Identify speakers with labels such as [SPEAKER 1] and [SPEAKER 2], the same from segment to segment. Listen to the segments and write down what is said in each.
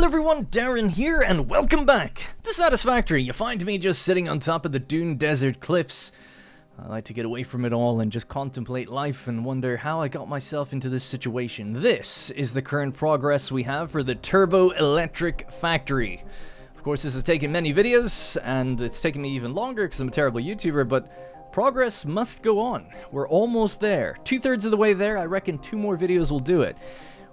[SPEAKER 1] Hello everyone, Darren here, and welcome back to Satisfactory. You find me just sitting on top of the Dune Desert cliffs. I like to get away from it all and just contemplate life and wonder how I got myself into this situation. This is the current progress we have for the Turbo Electric Factory. Of course, this has taken many videos, and it's taken me even longer because I'm a terrible YouTuber, but progress must go on. We're almost there. 2/3 of the way there. I reckon 2 more videos will do it.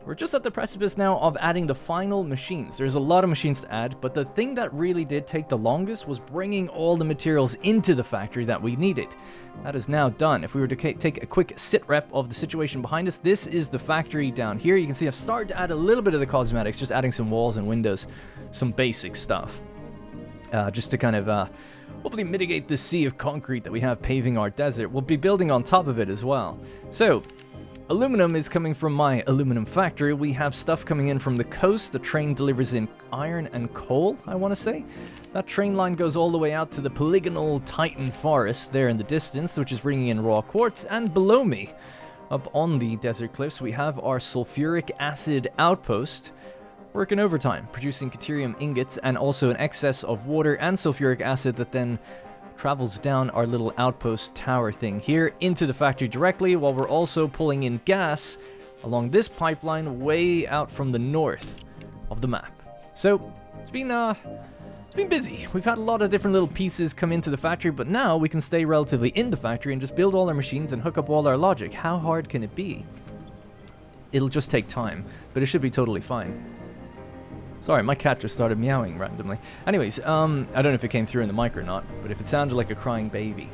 [SPEAKER 1] We're just at the precipice now of adding the final machines. There's a lot of machines to add, but the thing that really did take the longest was bringing all the materials into the factory that we needed. That is now done. If we were to take a quick sit rep of the situation behind us, this is the factory down here. You can see I've started to add a little bit of the cosmetics, just adding some walls and windows, some basic stuff. Just to kind of hopefully mitigate the sea of concrete that we have paving our desert. We'll be building on top of it as well. So, aluminum is coming from my aluminum factory. We have stuff coming in from the coast. The train delivers in iron and coal, I want to say. That train line goes all the way out to the polygonal Titan forest there in the distance, which is bringing in raw quartz. And below me, up on the desert cliffs, we have our sulfuric acid outpost working overtime, producing deuterium ingots and also an excess of water and sulfuric acid that then travels down our little outpost tower thing here into the factory directly, while we're also pulling in gas along this pipeline way out from the north of the map. So it's been busy. We've had a lot of different little pieces come into the factory, but now we can stay relatively in the factory and just build all our machines and hook up all our logic. How hard can it be? It'll just take time, but it should be totally fine. Sorry, my cat just started meowing randomly. Anyways, I don't know if it came through in the mic or not, but if it sounded like a crying baby,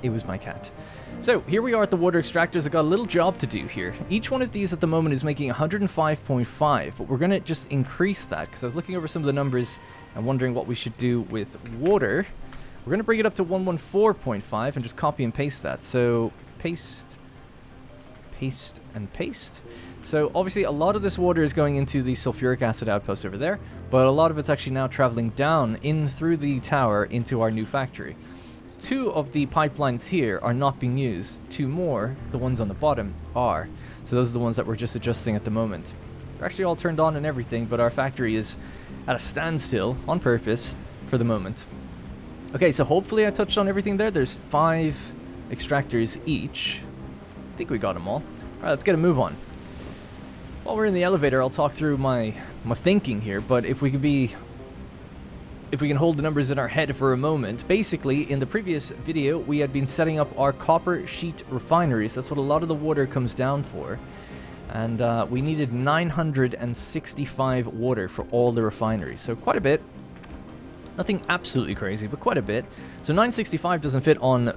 [SPEAKER 1] it was my cat. So, here we are at the water extractors. I've got a little job to do here. Each one of these at the moment is making 105.5, but we're going to just increase that, because I was looking over some of the numbers and wondering what we should do with water. We're going to bring it up to 114.5 and just copy and paste that. So, paste, and paste. So obviously a lot of this water is going into the sulfuric acid outpost over there, but a lot of it's actually now traveling down in through the tower into our new factory. 2 of the pipelines here are not being used. 2 more, the ones on the bottom, are. So those are the ones that we're just adjusting at the moment. They're actually all turned on and everything, but our factory is at a standstill on purpose for the moment. Okay, so hopefully I touched on everything there. There's 5 extractors each. I think we got them all. Alright, let's get a move on. While we're in the elevator, I'll talk through my thinking here, but if we can hold the numbers in our head for a moment. Basically, in the previous video, we had been setting up our copper sheet refineries. That's what a lot of the water comes down for. And we needed 965 water for all the refineries, so quite a bit. Nothing absolutely crazy, but quite a bit. So 965 doesn't fit on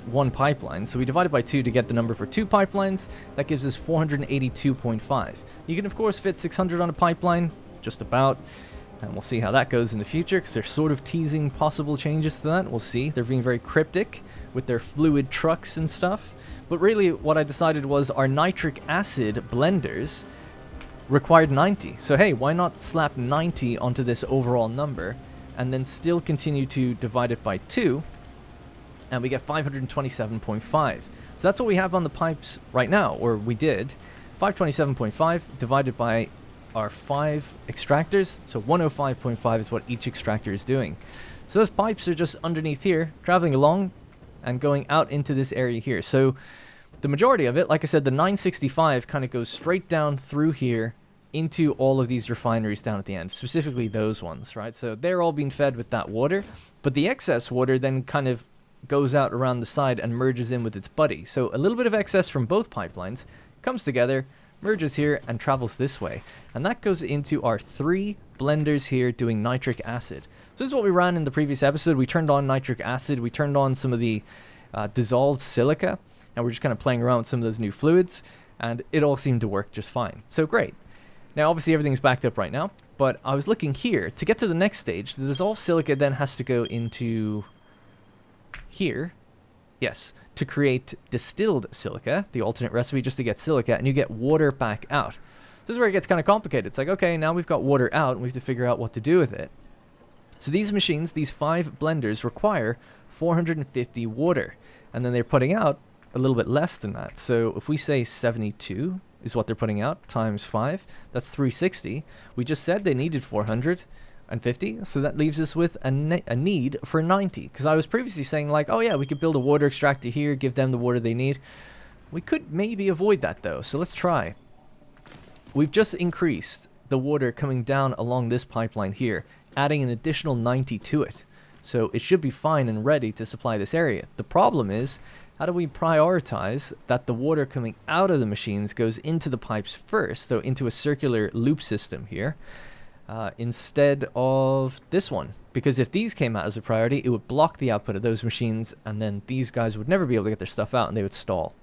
[SPEAKER 1] 1 pipeline, so we divided by 2 to get the number for 2 pipelines. That gives us 482.5. You can of course fit 600 on a pipeline, just about, and we'll see how that goes in the future, because they're sort of teasing possible changes to that. We'll see. They're being very cryptic with their fluid trucks and stuff. But really what I decided was our nitric acid blenders required 90. So hey, why not slap 90 onto this overall number and then still continue to divide it by 2, and we get 527.5. So that's what we have on the pipes right now, or we did. 527.5 divided by our 5 extractors, so 105.5 is what each extractor is doing. So those pipes are just underneath here, traveling along and going out into this area here. So the majority of it, like I said, the 965 kind of goes straight down through here into all of these refineries down at the end, specifically those ones, right? So they're all being fed with that water, but the excess water then kind of goes out around the side and merges in with its buddy. So a little bit of excess from both pipelines comes together, merges here, and travels this way. And that goes into our 3 blenders here doing nitric acid. So this is what we ran in the previous episode. We turned on nitric acid, we turned on some of the dissolved silica, and we're just kind of playing around with some of those new fluids, and it all seemed to work just fine. So great. Now obviously everything's backed up right now, but I was looking here, to get to the next stage, the dissolved silica then has to go into here, yes, to create distilled silica, the alternate recipe just to get silica, and you get water back out. This is where it gets kind of complicated. It's like, okay, now we've got water out, and we have to figure out what to do with it. So these machines, these 5 blenders, require 450 water, and then they're putting out a little bit less than that. So if we say 72 is what they're putting out, times 5. That's 360. We just said they needed 450, so that leaves us with a need for 90. Because I was previously saying, like, oh yeah, we could build a water extractor here, give them the water they need. We could maybe avoid that, though, so let's try. We've just increased the water coming down along this pipeline here, adding an additional 90 to it. So it should be fine and ready to supply this area. The problem is, how do we prioritize that the water coming out of the machines goes into the pipes first, so into a circular loop system here, instead of this one? Because if these came out as a priority, it would block the output of those machines, and then these guys would never be able to get their stuff out, and they would stall.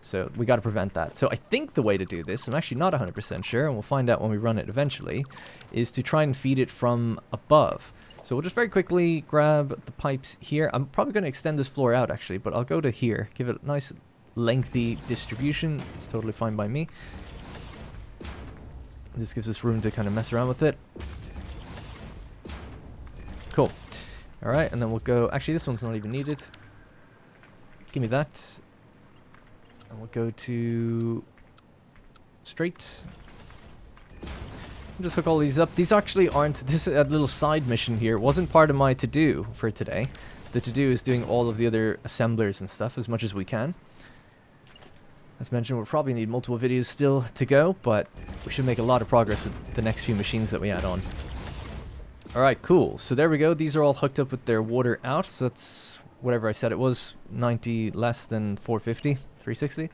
[SPEAKER 1] So we got to prevent that. So I think the way to do this, I'm actually not 100% sure, and we'll find out when we run it eventually, is to try and feed it from above. So we'll just very quickly grab the pipes here. I'm probably going to extend this floor out, actually, but I'll go to here. Give it a nice lengthy distribution. It's totally fine by me. This gives us room to kind of mess around with it. Cool. All right, and then we'll go... Actually, this one's not even needed. Give me that. And we'll go to... straight. Just hook all these up. These actually aren't... This little side mission here wasn't part of my to-do for today. The to-do is doing all of the other assemblers and stuff as much as we can. As mentioned, we'll probably need multiple videos still to go, but we should make a lot of progress with the next few machines that we add on. Alright, cool. So there we go. These are all hooked up with their water out. So that's whatever I said it was. 90 less than 450, 360.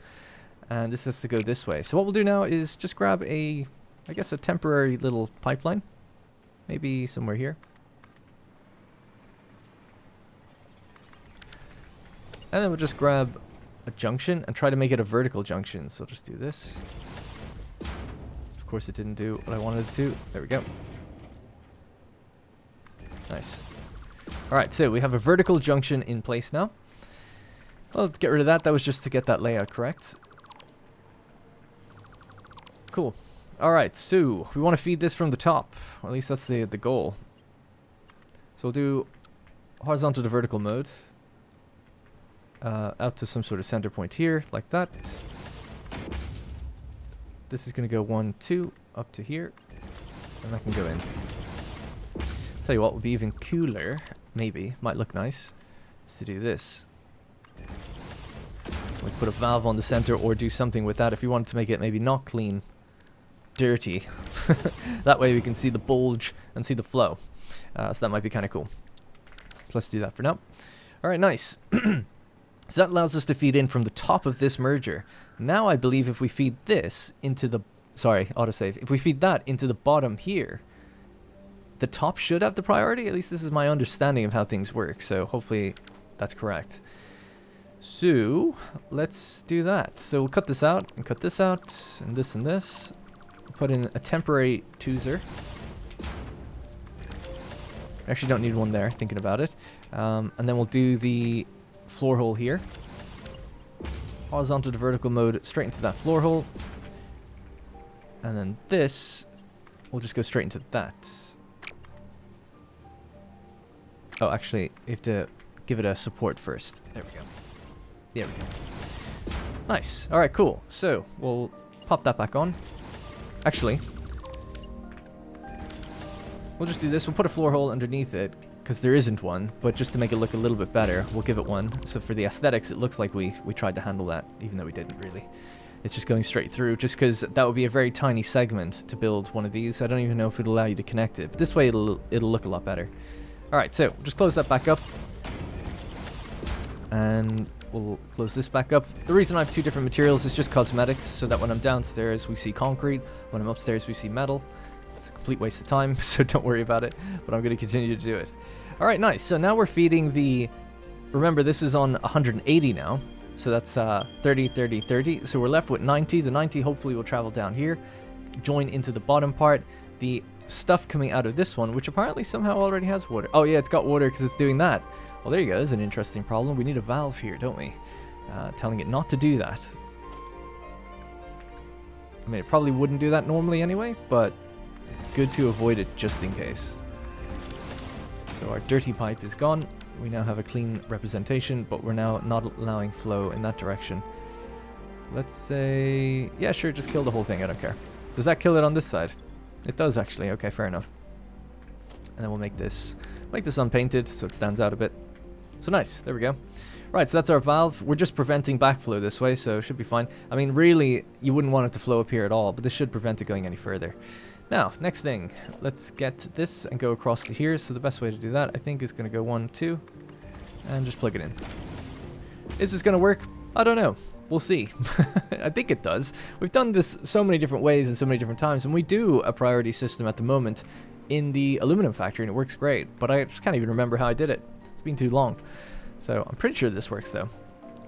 [SPEAKER 1] And this has to go this way. So what we'll do now is just grab a... I guess a temporary little pipeline. Maybe somewhere here. And then we'll just grab a junction and try to make it a vertical junction. So I'll just do this. Of course it didn't do what I wanted it to. There we go. Nice. Alright, so we have a vertical junction in place now. Well, let's get rid of that. That was just to get that layout correct. Cool. Alright, so we want to feed this from the top, or at least that's the goal. So we'll do horizontal to vertical mode, out to some sort of center point here, like that. This is going to go 1, 2, up to here, and that can go in. Tell you what would be even cooler, maybe, might look nice, is to do this. Like put a valve on the center or do something with that if you wanted to make it maybe not clean. Dirty. That way we can see the bulge and see the flow. So that might be kind of cool. So let's do that for now. Alright, nice. So that allows us to feed in from the top of this merger. Now I believe if we feed this into the... Sorry, autosave. If we feed that into the bottom here, the top should have the priority. At least this is my understanding of how things work. So hopefully that's correct. So let's do that. So we'll cut this out and cut this out and this and this. Put in a temporary tweezer. Actually don't need one there, thinking about it. And then we'll do the floor hole here. Horizontal to vertical mode straight into that floor hole. And then this, we'll just go straight into that. Oh, actually, you have to give it a support first. There we go. There we go. Nice. Alright, cool. So, we'll pop that back on. Actually, we'll just do this. We'll put a floor hole underneath it, because there isn't one, but just to make it look a little bit better, we'll give it one. So for the aesthetics, it looks like we tried to handle that, even though we didn't really. It's just going straight through, just because that would be a very tiny segment to build one of these. I don't even know if it'll allow you to connect it, but this way it'll look a lot better. Alright, so just close that back up. And we'll close this back up. The reason I have two different materials is just cosmetics, so that when I'm downstairs we see concrete, when I'm upstairs we see metal. It's a complete waste of time, so don't worry about it, but I'm going to continue to do it. Alright, nice. So now we're feeding the... Remember, this is on 180 now, so that's 30, 30, 30. So we're left with 90. The 90 hopefully will travel down here, join into the bottom part. The stuff coming out of this one, which apparently somehow already has water. Oh yeah, it's got water because it's doing that. Well, there you go. There's an interesting problem. We need a valve here, don't we? Telling it not to do that. I mean, it probably wouldn't do that normally anyway, but good to avoid it just in case. So our dirty pipe is gone. We now have a clean representation, but we're now not allowing flow in that direction. let's say, yeah, sure, just kill the whole thing. I don't care. Does that kill it on this side? It does actually. Okay, fair enough. And then we'll make this unpainted so it stands out a bit. So nice. There we go. Right, so that's our valve. We're just preventing backflow this way, so it should be fine. I mean, really, you wouldn't want it to flow up here at all, but this should prevent it going any further. Now, next thing, let's get this and go across to here. So the best way to do that, I think, is going to go 1, 2, and just plug it in. Is this going to work? I don't know. We'll see. I think it does. We've done this so many different ways and so many different times, and we do a priority system at the moment in the aluminum factory, and it works great, but I just can't even remember how I did it. It's been too long. So I'm pretty sure this works though.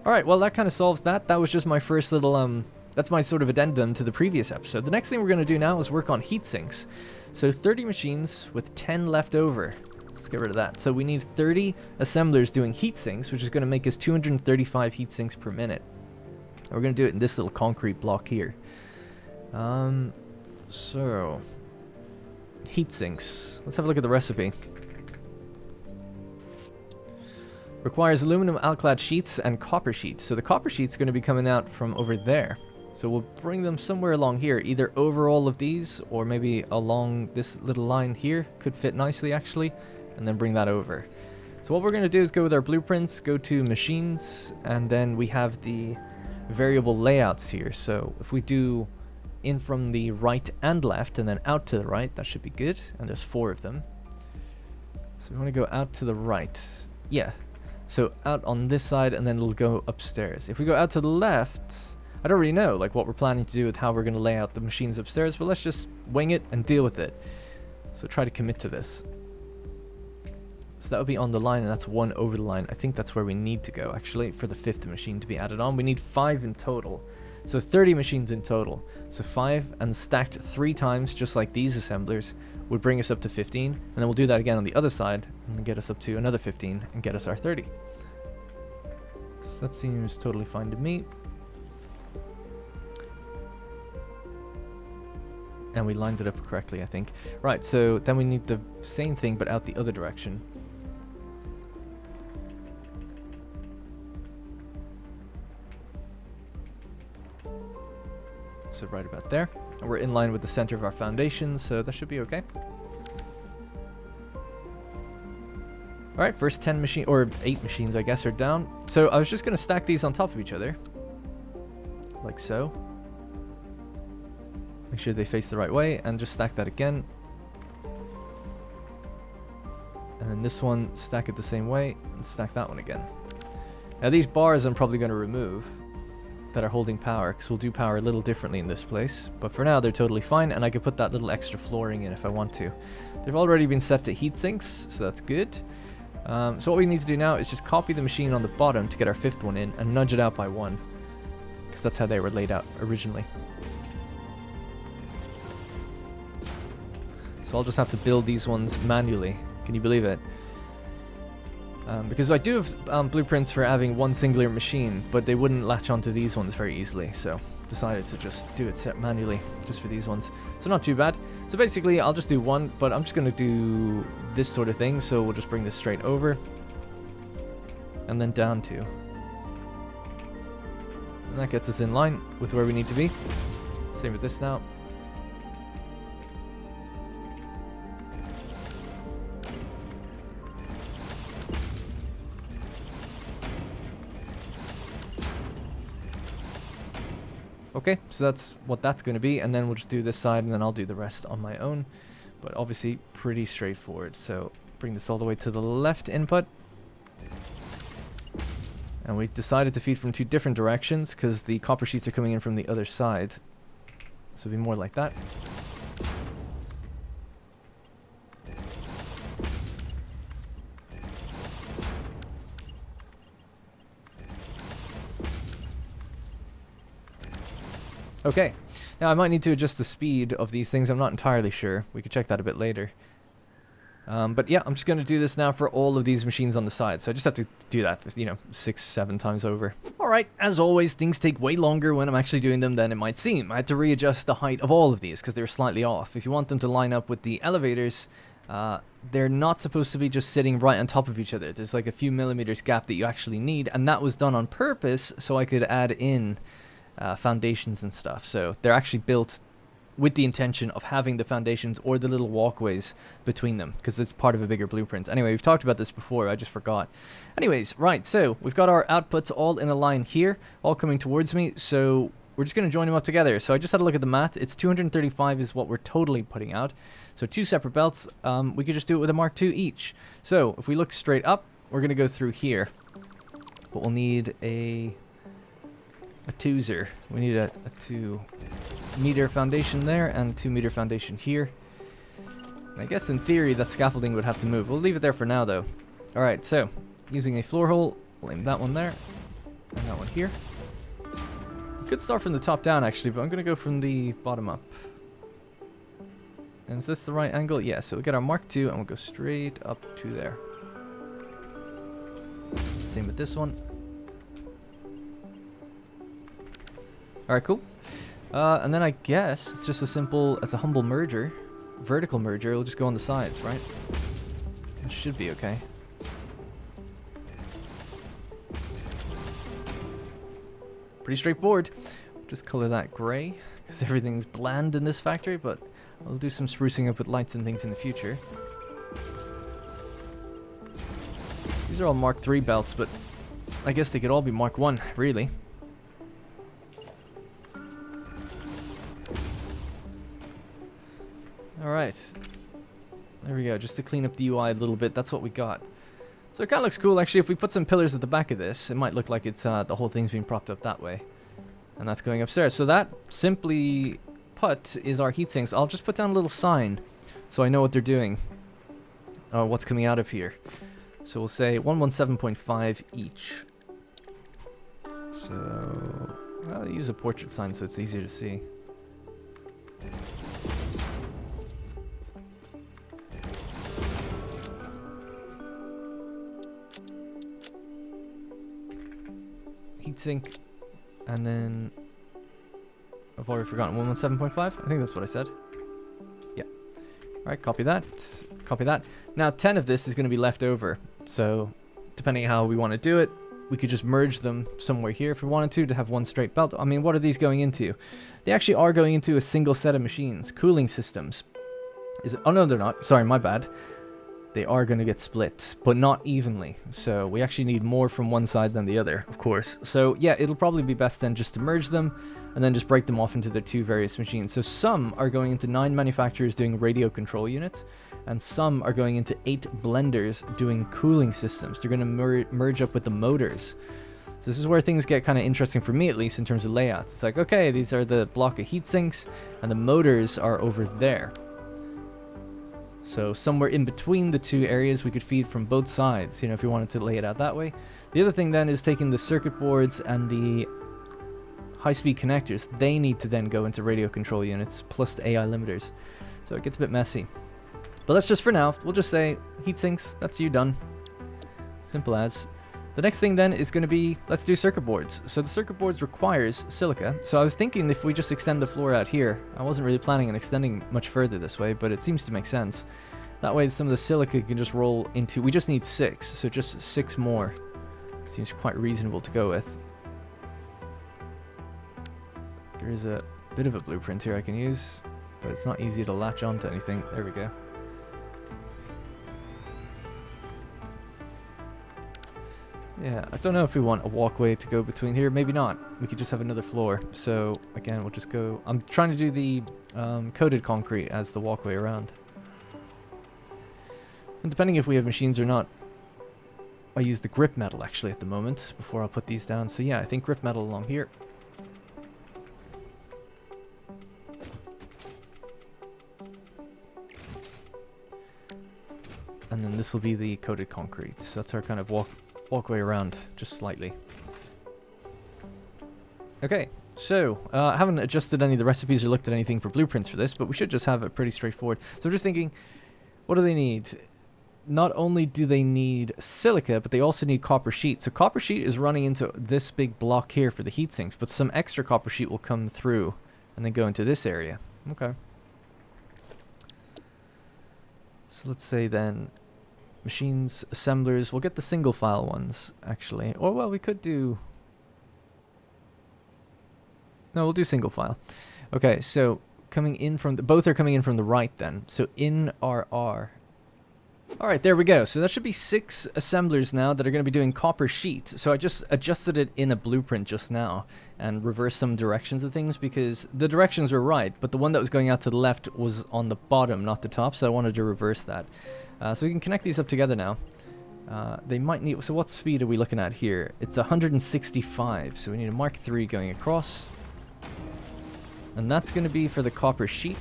[SPEAKER 1] Alright, well that kind of solves that. That was just my first little, that's my sort of addendum to the previous episode. The next thing we're going to do now is work on heat sinks. So 30 machines with 10 left over. Let's get rid of that. So we need 30 assemblers doing heat sinks, which is going to make us 235 heat sinks per minute. And we're going to do it in this little concrete block here. So heat sinks. Let's have a look at the recipe. Requires aluminum alclad sheets and copper sheets. So the copper sheet's going to be coming out from over there. So we'll bring them somewhere along here, either over all of these or maybe along this little line here. Could fit nicely actually, and then bring that over. So what we're going to do is go with our blueprints, go to machines, and then we have the variable layouts here. So if we do in from the right and left and then out to the right, that should be good. And there's 4 of them. So we want to go out to the right. Yeah. So out on this side, and then it'll go upstairs. If we go out to the left, I don't really know like what we're planning to do with how we're going to lay out the machines upstairs, but let's just wing it and deal with it. So try to commit to this. So that would be on the line, and that's 1 over the line. I think that's where we need to go actually for the 5th machine to be added on. We need 5 in total. So 30 machines in total. So 5 and stacked 3 times, just like these assemblers, would bring us up to 15. And then we'll do that again on the other side and get us up to another 15 and get us our 30. So that seems totally fine to me. And we lined it up correctly, I think. Right, so then we need the same thing but out the other direction. So right about there. And we're in line with the center of our foundation, so that should be okay. Alright, first 10 machine or 8 machines I guess are down. So I was just gonna stack these on top of each other. Like so. Make sure they face the right way and just stack that again. And then this one, stack it the same way and stack that one again. Now these bars I'm probably gonna remove that are holding power, because we'll do power a little differently in this place, but for now they're totally fine, and I could put that little extra flooring in if I want to. They've already been set to heat sinks, so that's good. So what we need to do now is just copy the machine on the bottom to get our 5th one in and nudge it out by 1, because that's how they were laid out originally. So I'll just have to build these ones manually. Can you believe it? Because I do have blueprints for having 1 singular machine, but they wouldn't latch onto these ones very easily, so decided to just do it set manually just for these ones. So not too bad. So basically I'll just do 1, but I'm just going to do this sort of thing, so we'll just bring this straight over and then down 2. And that gets us in line with where we need to be. Same with this now. Okay, so that's what that's going to be, and then we'll just do this side, and then I'll do the rest on my own. But obviously, pretty straightforward. So bring this all the way to the left input. And we decided to feed from 2 different directions, because the copper sheets are coming in from the other side. So it'll be more like that. Okay, now I might need to adjust the speed of these things. I'm not entirely sure. We could check that a bit later. But yeah, I'm just going to do this now for all of these machines on the side. So I just have to do that, 6, 7 times over. Alright, as always, things take way longer when I'm actually doing them than it might seem. I had to readjust the height of all of these because they were slightly off. If you want them to line up with the elevators, they're not supposed to be just sitting right on top of each other. There's like a few millimeters gap that you actually need, and that was done on purpose so I could add in foundations and stuff. So they're actually built with the intention of having the foundations or the little walkways between them, because it's part of a bigger blueprint. Anyway, we've talked about this before, I just forgot. Anyways, right, so we've got our outputs all in a line here, all coming towards me, so we're just going to join them up together. So I just had a look at the math. It's 235 is what we're totally putting out. So 2 separate belts, we could just do it with a Mark II each. So if we look straight up, we're going to go through here, but we'll need a twozer. We need a 2 meter foundation there and a 2 meter foundation here. And I guess in theory that scaffolding would have to move. We'll leave it there for now though. Alright, so using a floor hole, we'll aim that one there and that one here. We could start from the top down actually, but I'm going to go from the bottom up. And is this the right angle? Yeah, so we'll get our Mark II and we'll go straight up to there. Same with this one. Alright, cool. And then I guess it's just as simple as a humble merger. Vertical merger, it'll just go on the sides, right? It should be okay. Pretty straightforward. Just color that grey, because everything's bland in this factory, but I'll do some sprucing up with lights and things in the future. These are all Mark III belts, but I guess they could all be Mark I, really. Alright, there we go, just to clean up the UI a little bit, that's what we got. So it kind of looks cool, actually. If we put some pillars at the back of this, it might look like it's the whole thing's being propped up that way. And that's going upstairs. So that, simply put, is our heat sinks. I'll just put down a little sign so I know what they're doing, or what's coming out of here. So we'll say 117.5 each. So, I'll use a portrait sign so it's easier to see. Heatsink, and then I've already forgotten 117.5. I think that's what I said. Yeah. Alright, copy that. Copy that. Now 10 of this is going to be left over. So depending on how we want to do it, we could just merge them somewhere here if we wanted to have one straight belt. I mean, what are these going into? They actually are going into a single set of machines. Cooling systems. Is it? Oh no, they're not. Sorry, my bad. They are going to get split, but not evenly. So we actually need more from one side than the other, of course. So yeah, it'll probably be best then just to merge them and then just break them off into their 2 various machines. So some are going into 9 manufacturers doing radio control units, and some are going into 8 blenders doing cooling systems. They're going to merge up with the motors. So this is where things get kind of interesting for me, at least in terms of layouts. It's like, okay, these are the block of heat sinks and the motors are over there. So somewhere in between the 2 areas we could feed from both sides, you know, if you wanted to lay it out that way. The other thing then is taking the circuit boards and the high-speed connectors. They need to then go into radio control units plus the AI limiters. So it gets a bit messy. But that's just for now. We'll just say heat sinks, that's you done. Simple as. The next thing then is going to be, let's do circuit boards. So the circuit boards requires silica. So I was thinking if we just extend the floor out here, I wasn't really planning on extending much further this way, but it seems to make sense. That way some of the silica can just roll into, we just need 6, so just 6 more. Seems quite reasonable to go with. There is a bit of a blueprint here I can use, but it's not easy to latch onto anything. There we go. Yeah, I don't know if we want a walkway to go between here. Maybe not. We could just have another floor. So, again, we'll just go... I'm trying to do the coated concrete as the walkway around. And depending if we have machines or not, I use the grip metal, actually, at the moment, before I'll put these down. So, yeah, I think grip metal along here. And then this will be the coated concrete. So that's our kind of walkway around, just slightly. Okay, so I haven't adjusted any of the recipes or looked at anything for blueprints for this, but we should just have it pretty straightforward. So I'm just thinking, what do they need? Not only do they need silica, but they also need copper sheet. So copper sheet is running into this big block here for the heat sinks, but some extra copper sheet will come through and then go into this area. Okay. So let's say then machines, assemblers, we'll get the single file ones actually. Or well, we could do No, we'll do single file. Okay, so coming in from both are coming in from the right then. So in RR. All right, there we go. So that should be 6 assemblers now that are going to be doing copper sheet. So I just adjusted it in a blueprint just now and reversed some directions of things because the directions were right, but the one that was going out to the left was on the bottom, not the top. So I wanted to reverse that. So we can connect these up together now. They might need, so what speed are we looking at here? It's 165, so we need a Mark III going across. And that's going to be for the copper sheet.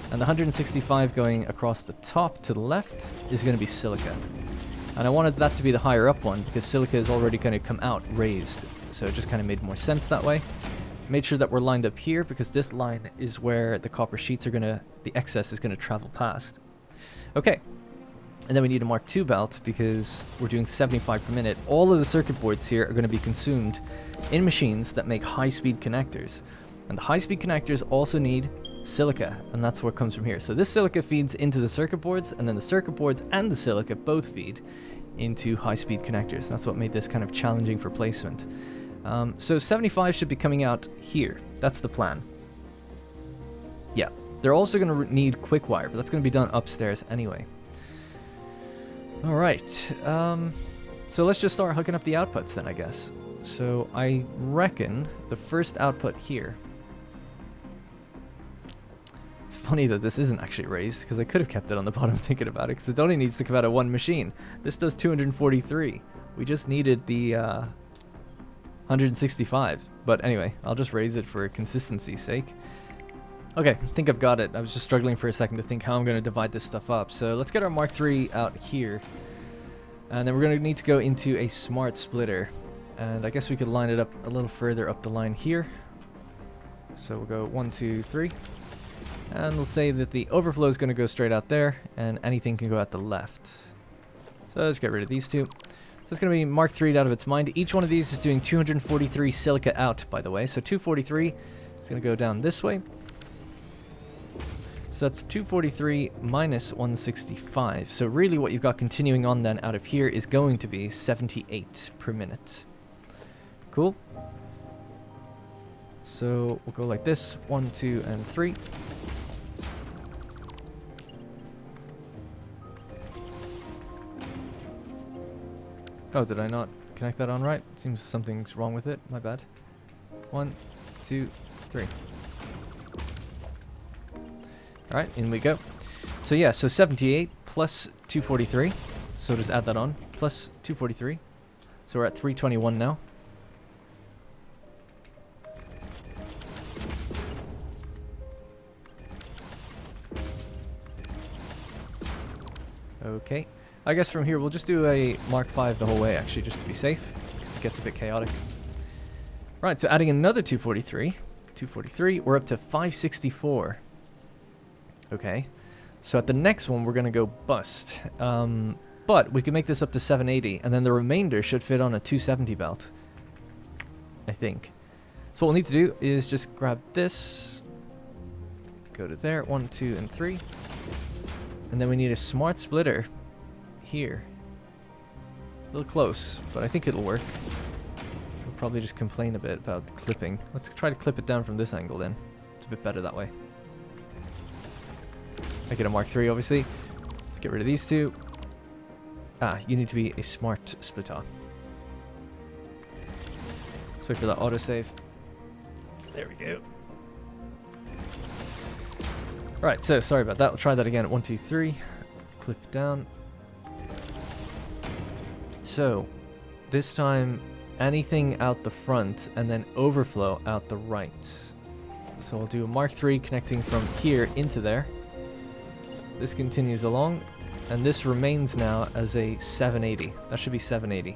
[SPEAKER 1] And the 165 going across the top to the left is going to be Silica. And I wanted that to be the higher up one because Silica is already going to come out raised. So it just kind of made more sense that way. Made sure that we're lined up here because this line is where the copper sheets are going to, the excess is going to travel past. Okay. And then we need a Mark II belt because we're doing 75 per minute. All of the circuit boards here are going to be consumed in machines that make high-speed connectors. And the high-speed connectors also need Silica, and that's what comes from here. So this Silica feeds into the circuit boards, and then the circuit boards and the Silica both feed into high-speed connectors. That's what made this kind of challenging for placement. So 75 should be coming out here. That's the plan. Yeah. They're also going to need Quickwire, but that's going to be done upstairs anyway. Alright, so let's just start hooking up the outputs then, I guess. So I reckon the first output here. It's funny that this isn't actually raised, because I could have kept it on the bottom thinking about it, because it only needs to come out of one machine. This does 243. We just needed the 165. But anyway, I'll just raise it for consistency's sake. Okay, I think I've got it. I was just struggling for a second to think how I'm going to divide this stuff up. So let's get our Mark III out here. And then we're going to need to go into a smart splitter. And I guess we could line it up a little further up the line here. So we'll go 1, 2, 3. And we'll say that the overflow is going to go straight out there. And anything can go out the left. So let's get rid of these two. So it's going to be Mark III out of its mind. Each one of these is doing 243 Silica out, by the way. So 243 is going to go down this way. So that's 243 minus 165. So really what you've got continuing on then out of here is going to be 78 per minute. Cool. So we'll go like this. 1, 2, and 3. Oh, did I not connect that on right? Seems something's wrong with it. My bad. 1, 2, 3. Alright, in we go. So yeah, so 78 plus 243. So just add that on. Plus 243. So we're at 321 now. Okay. I guess from here we'll just do a Mark V the whole way actually, just to be safe. Because it gets a bit chaotic. Right, so adding another 243. 243, we're up to 564. Okay, so at the next one we're going to go bust, but we can make this up to 780, and then the remainder should fit on a 270 belt, I think. So what we'll need to do is just grab this, go to there, 1, 2, and 3, and then we need a smart splitter here. A little close, but I think it'll work. We'll probably just complain a bit about clipping. Let's try to clip it down from this angle then. It's a bit better that way. Make it a Mark III, obviously. Let's get rid of these two. Ah, you need to be a smart splitter. Let's wait for that autosave. There we go. Right, so sorry about that. We'll try that again at 1, 2, 3. Clip down. So, this time, anything out the front and then overflow out the right. So we'll do a Mark III connecting from here into there. This continues along, and this remains now as a 780. That should be 780.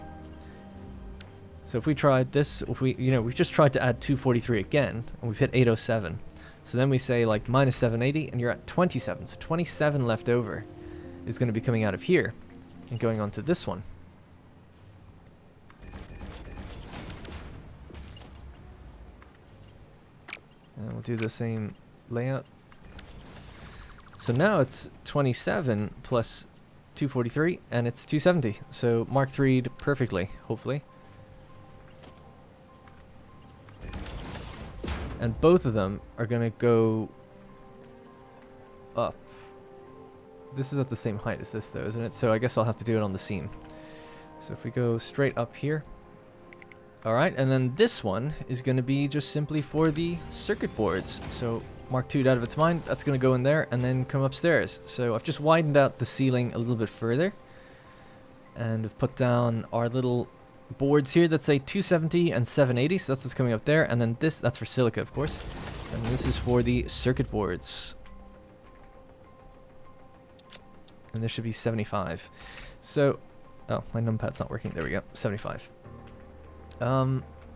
[SPEAKER 1] So if we tried this, if we, we've just tried to add 243 again, and we've hit 807. So then we say like minus 780, and you're at 27. So 27 left over is going to be coming out of here and going on to this one. And we'll do the same layout. So now it's 27 plus 243, and it's 270. So Mark III'd perfectly, hopefully.
[SPEAKER 2] And both of them are going to go up. This is at the same height as this though, isn't it? So I guess I'll have to do it on the scene. So if we go straight up here. Alright, and then this one is going to be just simply for the circuit boards. So Mark II out of its mind, that's going to go in there and then come upstairs. So I've just widened out the ceiling a little bit further. And I've put down our little boards here that say 270 and 780, so that's what's coming up there. And then this, that's for Silica, of course. And this is for the circuit boards. And this should be 75. So, oh, my numpad's not working. There we go, 75.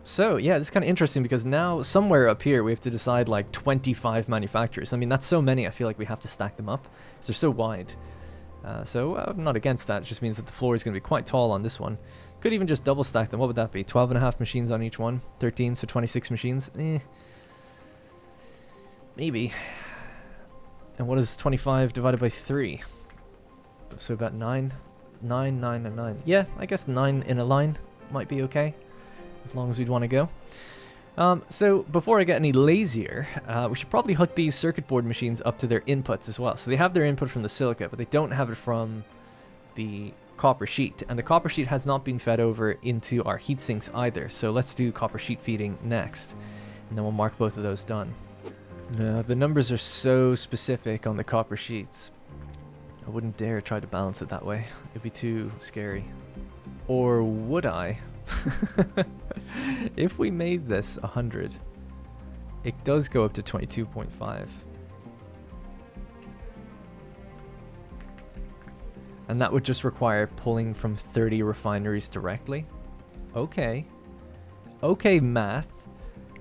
[SPEAKER 2] So, yeah, this is kind of interesting because now somewhere up here we have to decide like 25 manufacturers. I mean, that's so many, I feel like we have to stack them up because they're so wide. So I'm not against that. It just means that the floor is going to be quite tall on this one. Could even just double stack them. What would that be? 12.5 machines on each one. 13, so 26 machines. Maybe. And what is 25 divided by 3? So about 9. 9, 9, and 9. Yeah, I guess 9 in a line might be okay. As long as we'd want to go. So before I get any lazier, we should probably hook these circuit board machines up to their inputs as well. So they have their input from the Silica, but they don't have it from the copper sheet. And the copper sheet has not been fed over into our heat sinks either. So let's do copper sheet feeding next. And then we'll mark both of those done. No, the numbers are so specific on the copper sheets. I wouldn't dare try to balance it that way. It'd be too scary. Or would I? If we made this 100, it does go up to 22.5. And that would just require pulling from 30 refineries directly. Okay. Okay, math.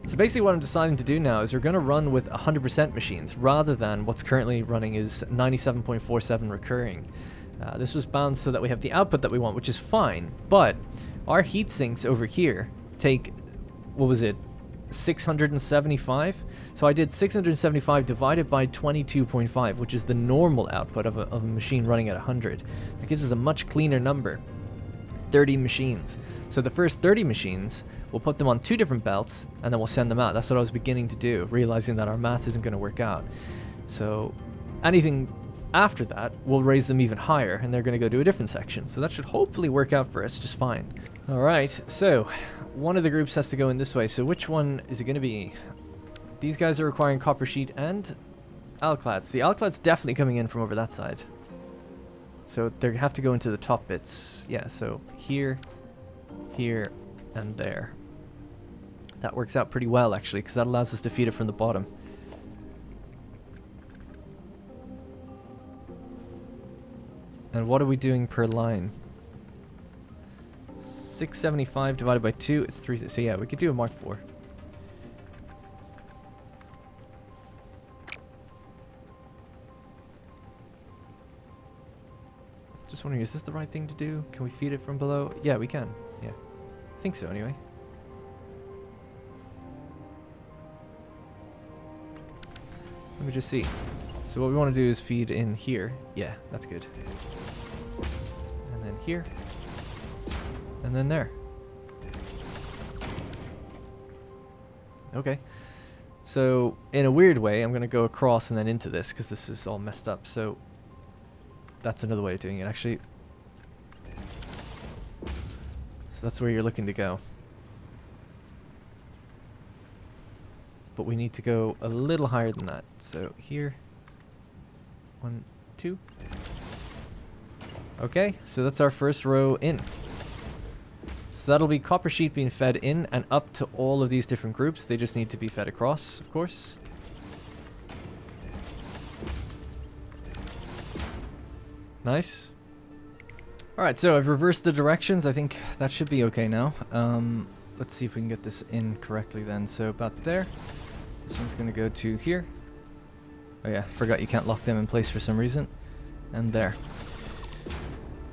[SPEAKER 2] So basically what I'm deciding to do now is we're going to run with 100% machines rather than what's currently running is 97.47 recurring. This was balanced so that we have the output that we want, which is fine, but our heat sinks over here take, what was it, 675? So I did 675 divided by 22.5, which is the normal output of a machine running at 100. That gives us a much cleaner number. 30 machines. So the first 30 machines, we'll put them on 2 different belts, and then we'll send them out. That's what I was beginning to do, realizing that our math isn't going to work out. So anything after that, we'll raise them even higher, and they're going to go to a different section. So that should hopefully work out for us just fine. Alright, so one of the groups has to go in this way. So which one is it going to be? These guys are requiring copper sheet and alclads. The alclad's definitely coming in from over that side. So they have to go into the top bits. Yeah, so here, here, and there. That works out pretty well, actually, because that allows us to feed it from the bottom. And what are we doing per line? 675 divided by 2, it's 3. So yeah, we could do a Mark IV. Just wondering, is this the right thing to do? Can we feed it from below? Yeah, we can. Yeah. I think so, anyway. Let me just see. So what we want to do is feed in here. Yeah, that's good. And then here. And then there. Okay. So, in a weird way, I'm going to go across and then into this, because this is all messed up. So, that's another way of doing it, actually. So that's where you're looking to go. But we need to go a little higher than that. So, here. 1, 2. Okay, so that's our first row in. So that'll be copper sheet being fed in and up to all of these different groups. They just need to be fed across, of course. Nice. Alright, so I've reversed the directions. I think that should be okay now. Let's see if we can get this in correctly then. So about there. This one's going to go to here. Oh yeah, forgot you can't lock them in place for some reason. And there.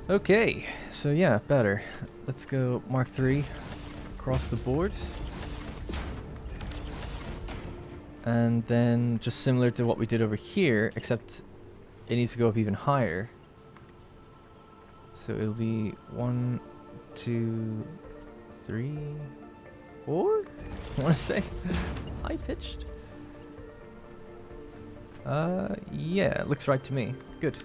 [SPEAKER 2] Okay, so yeah, better. Let's go Mark III across the board. And then just similar to what we did over here, except it needs to go up even higher. So it'll be 1, 2, 3, 4? I want to say. High pitched. Yeah, it looks right to me. Good.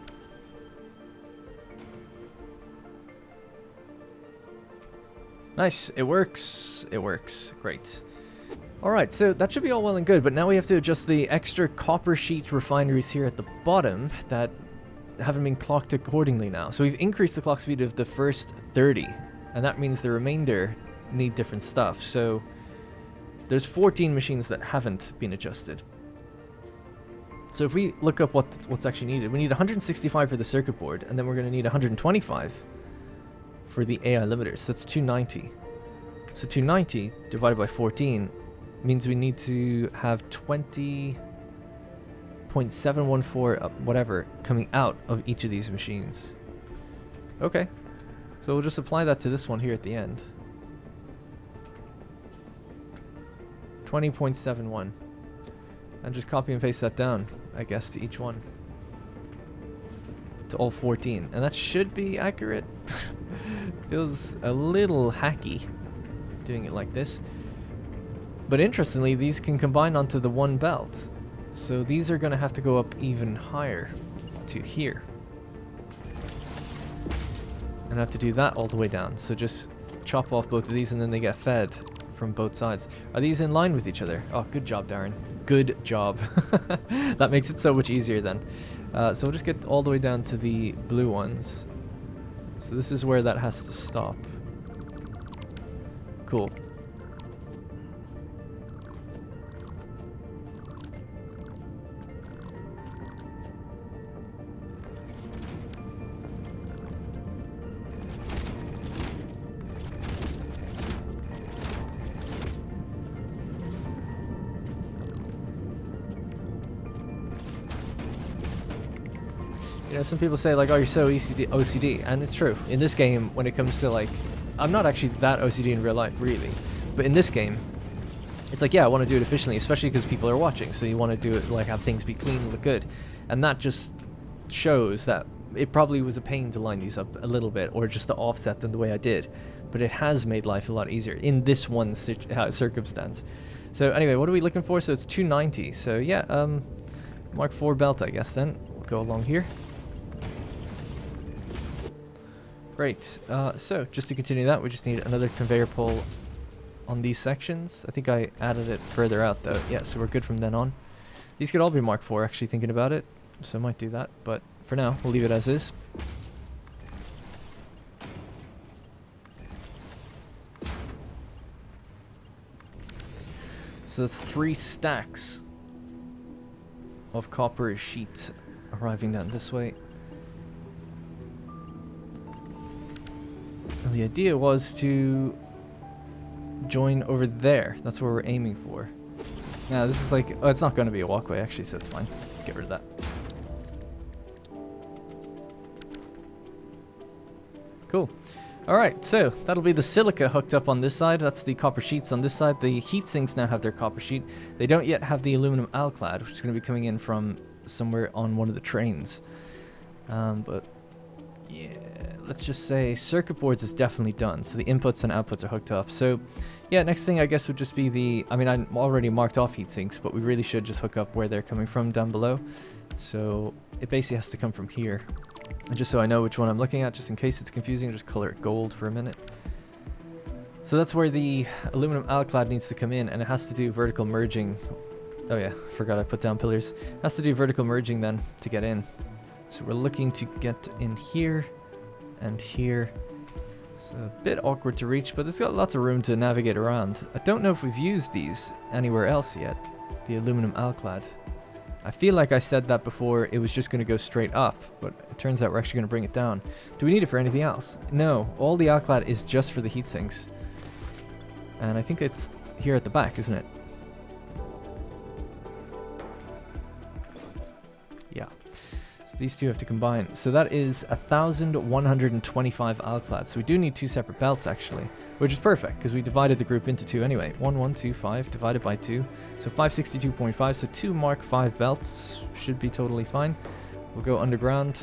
[SPEAKER 2] Nice, it works. It works. Great. Alright, so that should be all well and good, but now we have to adjust the extra copper sheet refineries here at the bottom that haven't been clocked accordingly now. So we've increased the clock speed of the first 30, and that means the remainder need different stuff. So there's 14 machines that haven't been adjusted. So if we look up what's actually needed, we need 165 for the circuit board, and then we're going to need 125 for the AI limiters. So that's 290. So 290 divided by 14 means we need to have 20.714 whatever coming out of each of these machines. Okay. So we'll just apply that to this one here at the end. 20.71. And just copy and paste that down, I guess, to each one. To all 14. And that should be accurate. Feels a little hacky doing it like this. But interestingly, these can combine onto the one belt. So these are going to have to go up even higher to here. And I have to do that all the way down. So just chop off both of these and then they get fed from both sides. Are these in line with each other? Oh, good job, Darren. Good job. That makes it so much easier then. So we'll just get all the way down to the blue ones. So this is where that has to stop. Cool. You know, some people say like, oh, you're so OCD, and it's true. In this game, when it comes to like, I'm not actually that OCD in real life, really. But in this game, it's like, yeah, I want to do it efficiently, especially because people are watching. So you want to do it, like, have things be clean, look good. And that just shows that it probably was a pain to line these up a little bit, or just to offset them the way I did. But it has made life a lot easier in this one circumstance. So anyway, what are we looking for? So it's 290. So yeah, Mark IV belt, I guess, then. We'll go along here. Great. So just to continue that, we just need another conveyor pull on these sections. I think I added it further out though. Yeah, so we're good from then on. These could all be Mark IV, actually, thinking about it. So I might do that, but for now, we'll leave it as is. So that's 3 stacks of copper sheet arriving down this way. And the idea was to join over there. That's where we're aiming for. Now this is like, oh, it's not going to be a walkway actually, so it's fine. Get rid of that. Cool. Alright, so that'll be the silica hooked up on this side. That's the copper sheets on this side. The heat sinks now have their copper sheet. They don't yet have the aluminum alclad, which is going to be coming in from somewhere on one of the trains. But yeah, let's just say circuit boards is definitely done. So the inputs and outputs are hooked up. So yeah, next thing I guess would just be the, I mean, I already marked off heat sinks, but we really should just hook up where they're coming from down below. So it basically has to come from here. And just so I know which one I'm looking at, just in case it's confusing, just color it gold for a minute. So that's where the aluminum alclad needs to come in, and it has to do vertical merging. Oh yeah, I forgot I put down pillars. It has to do vertical merging then to get in. So we're looking to get in here and here. It's a bit awkward to reach, but it's got lots of room to navigate around. I don't know if we've used these anywhere else yet, the aluminum alclad. I feel like I said that before it was just going to go straight up, but it turns out we're actually going to bring it down. Do we need it for anything else? No, all the alclad is just for the heat sinks. And I think it's here at the back, isn't it? Yeah. So these two have to combine. So that is 1,125 alclad. So we do need 2 separate belts actually, which is perfect because we divided the group into 2 anyway. 1125 divided by 2. So 562.5. So 2 Mark V belts should be totally fine. We'll go underground.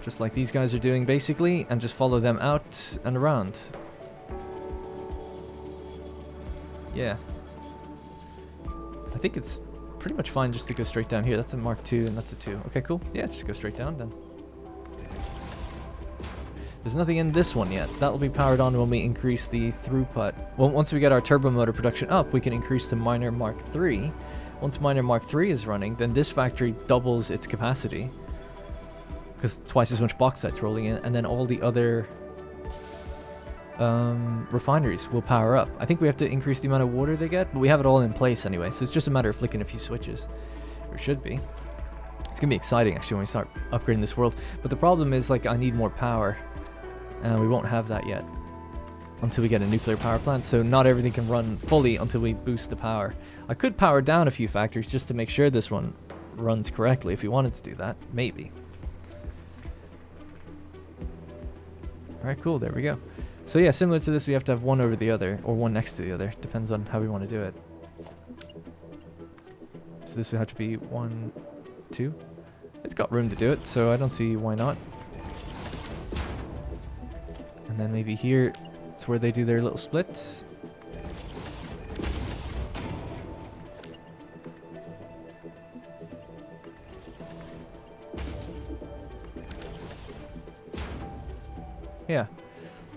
[SPEAKER 2] Just like these guys are doing basically, and just follow them out and around. Yeah. I think it's pretty much fine just to go straight down here. That's a Mark II and that's a 2. Okay, cool. Yeah, just go straight down then. There's nothing in this one yet. That'll be powered on when we increase the throughput. Well, once we get our turbo motor production up, we can increase to Miner Mark III. Once Miner Mark III is running, then this factory doubles its capacity. Because twice as much bauxite's rolling in, and then all the other refineries will power up. I think we have to increase the amount of water they get, but we have it all in place anyway, so it's just a matter of flicking a few switches. Or should be. It's going to be exciting, actually, when we start upgrading this world. But the problem is, like, I need more power. And we won't have that yet until we get a nuclear power plant, so not everything can run fully until we boost the power. I could power down a few factories just to make sure this one runs correctly if we wanted to do that. Maybe. Alright, cool. There we go. So yeah, similar to this, we have to have one over the other, or one next to the other. Depends on how we want to do it. So this would have to be 1, 2. It's got room to do it, so I don't see why not. And then maybe here, it's where they do their little splits. Yeah.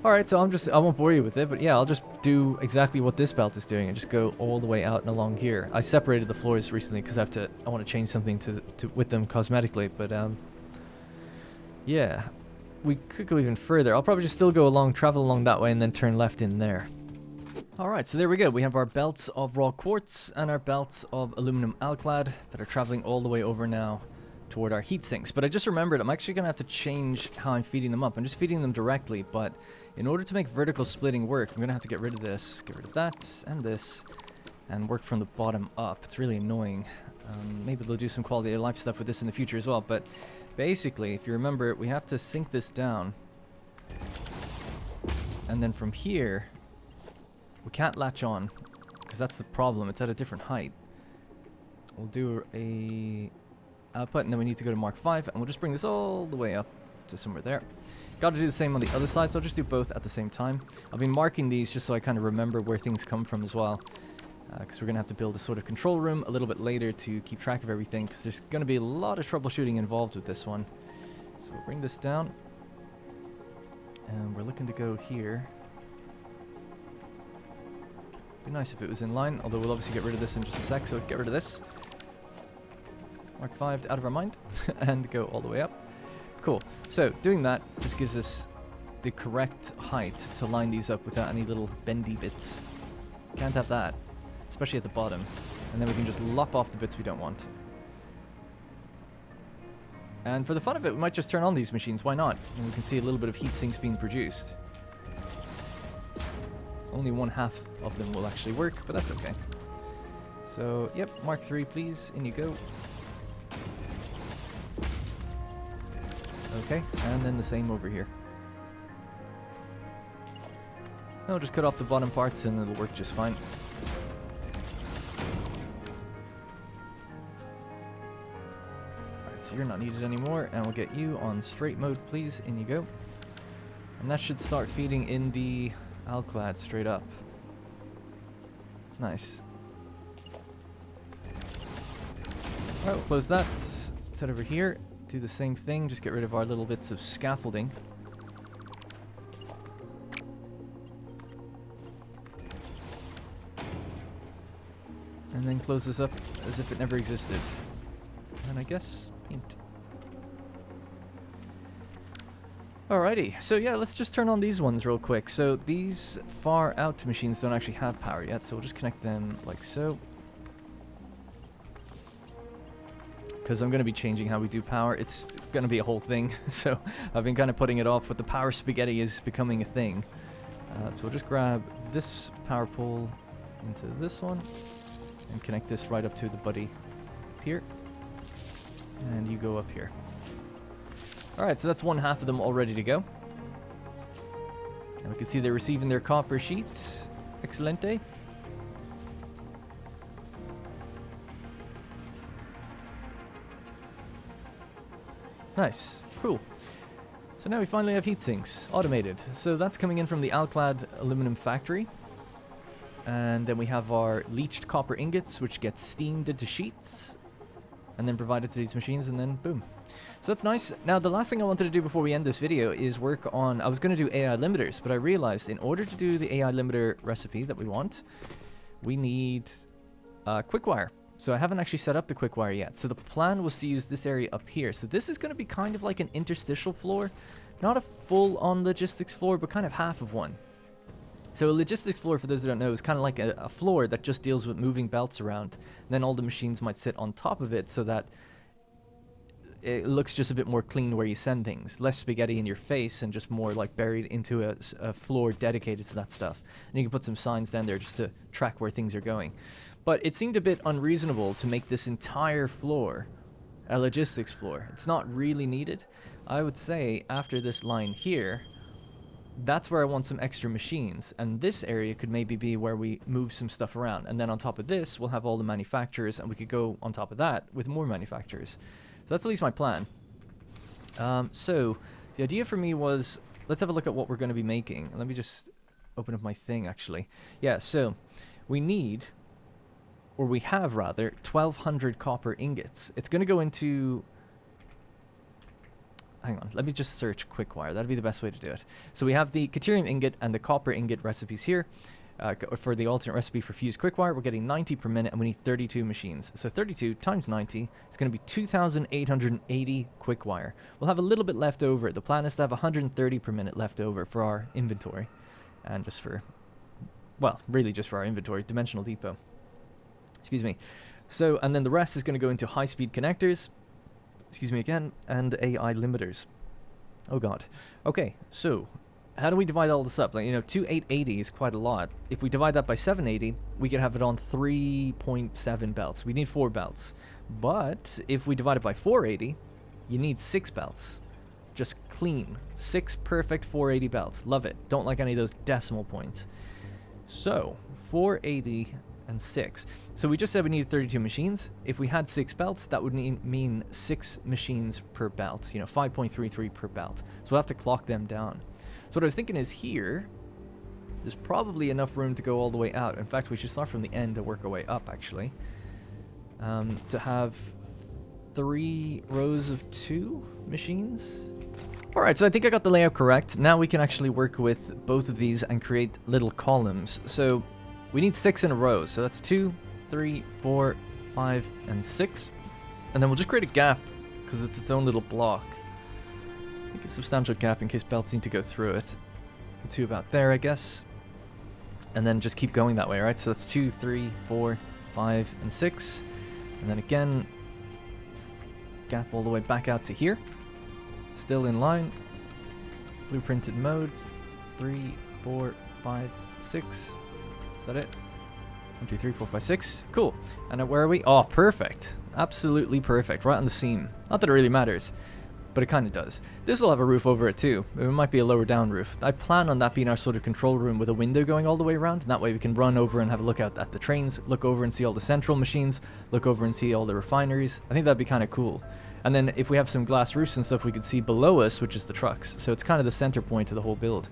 [SPEAKER 2] Alright, so I won't bore you with it, but yeah, I'll just do exactly what this belt is doing and just go all the way out and along here. I separated the floors recently because I want to change something with them cosmetically, but yeah. We could go even further. I'll probably just still go along, travel along that way, and then turn left in there. Alright, so there we go. We have our belts of raw quartz and our belts of aluminum alclad that are traveling all the way over now toward our heat sinks. But I just remembered I'm actually going to have to change how I'm feeding them up. I'm just feeding them directly, but in order to make vertical splitting work, I'm going to have to get rid of this, get rid of that, and this, and work from the bottom up. It's really annoying. Maybe they'll do some quality of life stuff with this in the future as well, but basically, if you remember, we have to sink this down. And then from here, we can't latch on, because that's the problem. It's at a different height. We'll do a output, and then we need to go to Mark V, and we'll just bring this all the way up to somewhere there. Got to do the same on the other side, so I'll just do both at the same time. I've been marking these just so I kind of remember where things come from as well. Because we're going to have to build a sort of control room a little bit later to keep track of everything, because there's going to be a lot of troubleshooting involved with this one. So we'll bring this down, and we're looking to go here. Be nice if it was in line, although we'll obviously get rid of this in just a sec, so get rid of this. Mark V out of our mind, and go all the way up. Cool. So doing that just gives us the correct height to line these up without any little bendy bits. Can't have that. Especially at the bottom. And then we can just lop off the bits we don't want. And for the fun of it, we might just turn on these machines. Why not? And we can see a little bit of heat sinks being produced. Only 1/2 of them will actually work, but that's okay. So, yep, Mark III, please. In you go. Okay, and then the same over here. No, just cut off the bottom parts and it'll work just fine. So you're not needed anymore, and we'll get you on straight mode, please. In you go. And that should start feeding in the alclad straight up. Nice. Alright, we'll close that. Set over here. Do the same thing, just get rid of our little bits of scaffolding. And then close this up as if it never existed. And I guess paint. Alrighty, so yeah, let's just turn on these ones real quick. So these far out machines don't actually have power yet, so we'll just connect them like so. Because I'm going to be changing how we do power. It's going to be a whole thing, so I've been kind of putting it off, but the power spaghetti is becoming a thing. So we'll just grab this power pole into this one, and connect this right up to the buddy up here. And you go up here. Alright, so that's 1/2 of them all ready to go. And we can see they're receiving their copper sheet. Excelente. Nice. Cool. So now we finally have heat sinks. Automated. So that's coming in from the Alclad aluminum factory. And then we have our leached copper ingots, which get steamed into sheets and then provided to these machines, and then boom. So that's nice. Now, the last thing I wanted to do before we end this video is work on... I was going to do AI limiters, but I realized in order to do the AI limiter recipe that we want, we need Quickwire. So I haven't actually set up the Quickwire yet. So the plan was to use this area up here. So this is going to be kind of like an interstitial floor. Not a full-on logistics floor, but kind of half of one. So a logistics floor, for those who don't know, is kind of like a floor that just deals with moving belts around. And then all the machines might sit on top of it so that it looks just a bit more clean where you send things. Less spaghetti in your face and just more like buried into a floor dedicated to that stuff. And you can put some signs down there just to track where things are going. But it seemed a bit unreasonable to make this entire floor a logistics floor. It's not really needed. I would say after this line here, that's where I want some extra machines, and this area could maybe be where we move some stuff around, and then on top of this we'll have all the manufacturers, and we could go on top of that with more manufacturers. So that's at least my plan. So the idea for me was, let's have a look at what we're going to be making. Let me just open up my thing actually. Yeah, so we need, or we have rather, 1,200 copper ingots. It's going to go into... Hang on, let me just search Quickwire. That'd be the best way to do it. So we have the Caterium ingot and the copper ingot recipes here. For the alternate recipe for fused Quickwire, we're getting 90 per minute, and we need 32 machines. So 32 times 90 is going to be 2,880 Quickwire. We'll have a little bit left over. The plan is to have 130 per minute left over for our inventory. And just for, well, really just for our inventory, Dimensional Depot. Excuse me. So, and then the rest is going to go into high-speed connectors. Excuse me again, and AI limiters. Oh god. Okay, so how do we divide all this up? Like, you know, 2,880 is quite a lot. If we divide that by 780, we could have it on 3.7 belts. We need 4 belts. But if we divide it by 480, you need 6 belts. Just clean. 6 perfect 480 belts. Love it. Don't like any of those decimal points. So, 480 and 6. So we just said we needed 32 machines. If we had 6 belts, that would mean 6 machines per belt. You know, 5.33 per belt. So we'll have to clock them down. So what I was thinking is here, there's probably enough room to go all the way out. In fact, we should start from the end and work our way up, actually. To have 3 rows of 2 machines. Alright, so I think I got the layout correct. Now we can actually work with both of these and create little columns. So we need 6 in a row, so that's 2, 3, 4, 5, and 6. And then we'll just create a gap, because it's its own little block. Make a substantial gap in case belts need to go through it. 2 about there, I guess. And then just keep going that way, right? So that's 2, 3, 4, 5, and 6. And then again, gap all the way back out to here. Still in line. Blueprinted mode. 3, 4, 5, 6. Is that it? 1, 2, 3, 4, 5, 6. Cool. And where are we? Oh, perfect. Absolutely perfect. Right on the seam. Not that it really matters, but it kind of does. This will have a roof over it too. It might be a lower down roof. I plan on that being our sort of control room with a window going all the way around. And that way we can run over and have a look out at the trains, look over and see all the central machines, look over and see all the refineries. I think that'd be kind of cool. And then if we have some glass roofs and stuff, we could see below us, which is the trucks. So it's kind of the center point of the whole build.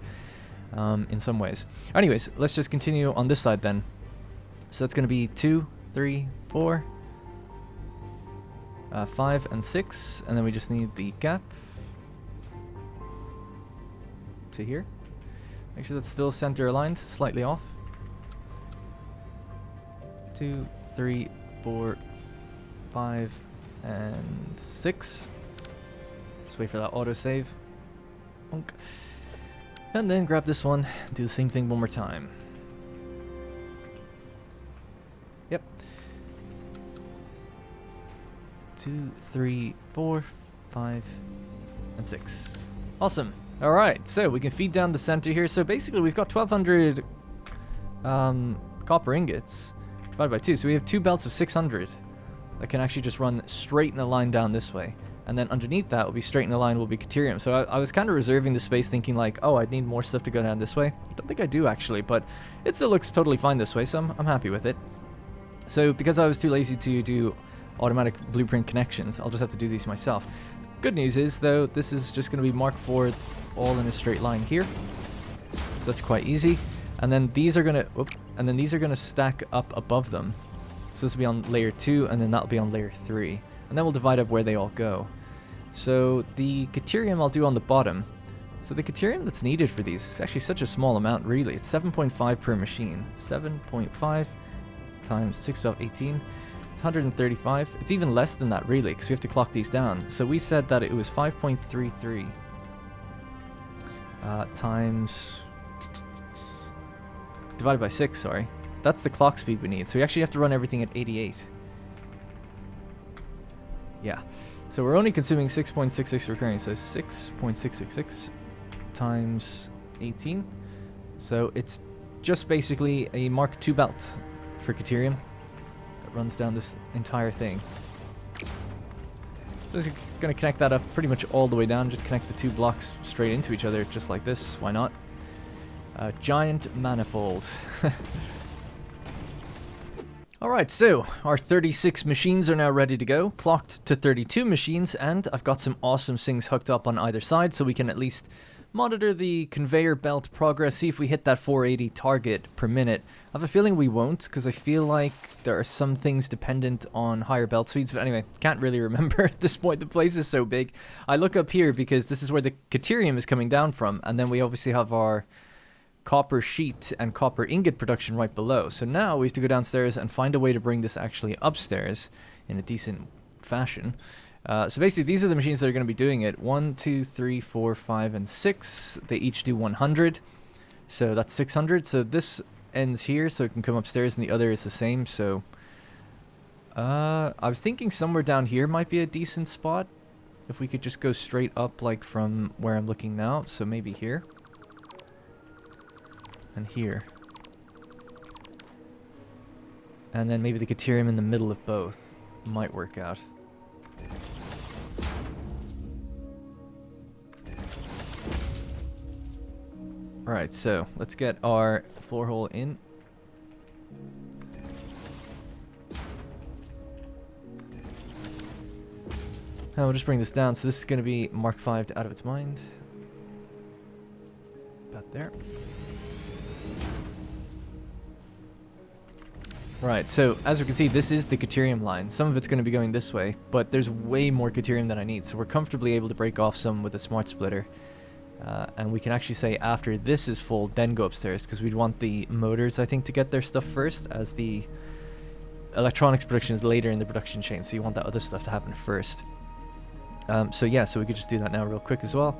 [SPEAKER 2] In some ways. Anyways, let's just continue on this side then. So that's going to be 2, 3, 4, 5, and 6. And then we just need the gap to here. Make sure that's still center aligned, slightly off. 2, 3, 4, 5, and 6. Just wait for that autosave. Bonk. And then grab this one, do the same thing one more time. Yep. 2, 3, 4, 5, and 6. Awesome. Alright, so we can feed down the center here. So basically we've got 1,200 copper ingots divided by 2. So we have 2 belts of 600 that can actually just run straight in a line down this way. And then underneath that will be straight in a line will be Caterium. So I was kind of reserving the space thinking like, oh, I'd need more stuff to go down this way. I don't think I do actually, but it still looks totally fine this way, so I'm happy with it. So because I was too lazy to do automatic blueprint connections, I'll just have to do these myself. Good news is though, this is just going to be Mark IV all in a straight line here. So that's quite easy. And then these are going to, and then these are going to stack up above them. So this will be on layer 2, and then that'll be on layer 3. And then we'll divide up where they all go. So the Caterium I'll do on the bottom. So the Caterium that's needed for these is actually such a small amount, really. It's 7.5 per machine. 7.5 times 6, 12, 18. It's 135. It's even less than that, really, because we have to clock these down. So we said that it was 5.33 times... divided by 6, sorry. That's the clock speed we need. So we actually have to run everything at 88. Yeah. So we're only consuming 6.66 recurring. So 6.666 times 18. So it's just basically a Mark II belt for Caterium that runs down this entire thing. So we're going to connect that up pretty much all the way down. Just connect the two blocks straight into each other, just like this. Why not? Giant manifold. Alright, so our 36 machines are now ready to go, clocked to 32 machines, and I've got some awesome things hooked up on either side so we can at least monitor the conveyor belt progress, see if we hit that 480 target per minute. I have a feeling we won't, because I feel like there are some things dependent on higher belt speeds, but anyway, can't really remember at this point. The place is so big. I look up here because this is where the Caterium is coming down from, and then we obviously have our copper sheet and copper ingot production right below. So now we have to go downstairs and find a way to bring this actually upstairs in a decent fashion. So basically these are the machines that are going to be doing it. 1, 2, 3, 4, 5, and 6. They each do 100. So that's 600. So this ends here so it can come upstairs, and the other is the same. So I was thinking somewhere down here might be a decent spot. If we could just go straight up like from where I'm looking now. So maybe here. And here. And then maybe the Caterium in the middle of both might work out. Alright, so let's get our floor hole in. Now we'll just bring this down. So this is going to be Mark V out of its mind. About there. Right, so as we can see, this is the Caterium line. Some of it's going to be going this way, but there's way more Caterium than I need, so we're comfortably able to break off some with a smart splitter. And we can actually say after this is full, then go upstairs, because we'd want the motors, I think, to get their stuff first, as the electronics production is later in the production chain, so you want that other stuff to happen first. So yeah, so we could just do that now real quick as well.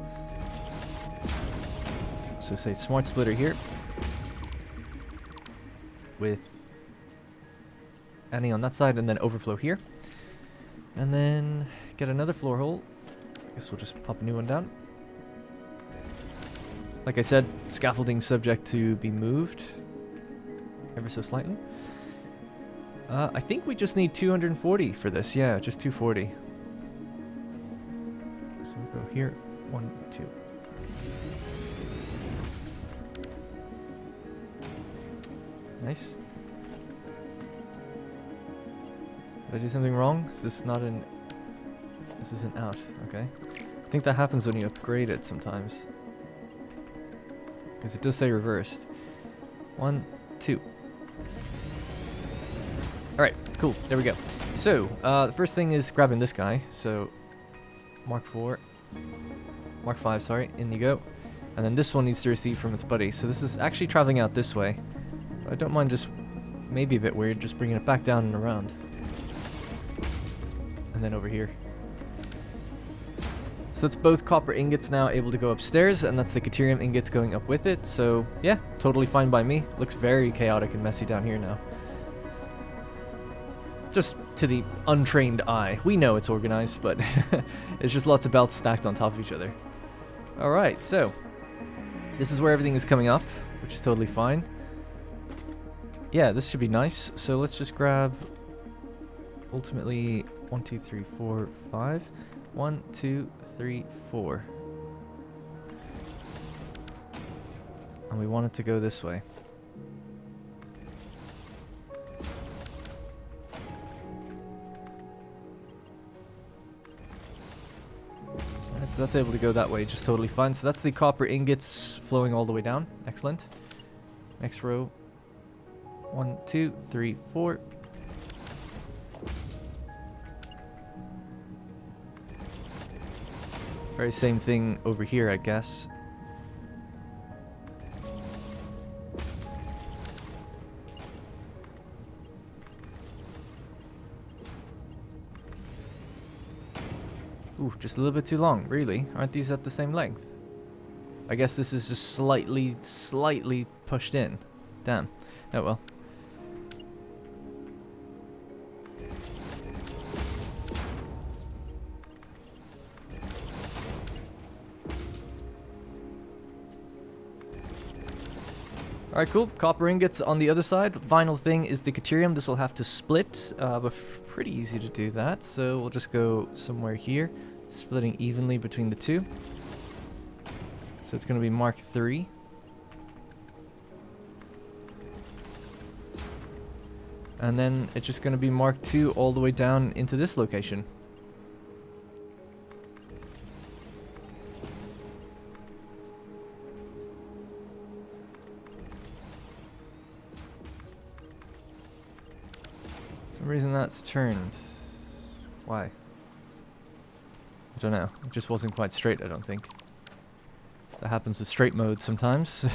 [SPEAKER 2] So say smart splitter here, with any on that side, and then overflow here, and then get another floor hole. I guess we'll just pop a new one down. Like I said, scaffolding subject to be moved ever so slightly. I think we just need 240 for this. Yeah, just 240. So we'll go here. 1, 2. Nice. Did I do something wrong? Is this not an... This is an out. Okay. I think that happens when you upgrade it sometimes. Because it does say reversed. 1, 2. Alright, cool. There we go. So, the first thing is grabbing this guy. So, Mark 4. Mark 5, sorry. In you go. And then this one needs to receive from its buddy. So this is actually traveling out this way. But I don't mind just... Maybe a bit weird, just bringing it back down and around. And then over here. So it's both copper ingots now able to go upstairs, and that's the Caterium ingots going up with it. So yeah, totally fine by me. Looks very chaotic and messy down here now. Just to the untrained eye. We know it's organized, but it's just lots of belts stacked on top of each other. Alright, so this is where everything is coming up, which is totally fine. Yeah, this should be nice. So let's just grab ultimately 1, 2, 3, 4, 5. 1, 2, 3, 4. And we want it to go this way. Alright, so that's able to go that way just totally fine. So that's the copper ingots flowing all the way down. Excellent. Next row. 1, 2, 3, 4. Very same thing over here, I guess. Ooh, just a little bit too long, really. Aren't these at the same length? I guess this is just slightly pushed in. Damn. Oh well. Alright, cool. Copper ingots on the other side. Final thing is the Caterium. This will have to split, but pretty easy to do that. So we'll just go somewhere here, splitting evenly between the two. So it's going to be Mark 3. And then it's just going to be Mark 2 all the way down into this location. For some reason that's turned. Why? I don't know. It just wasn't quite straight, I don't think. That happens with straight mode sometimes,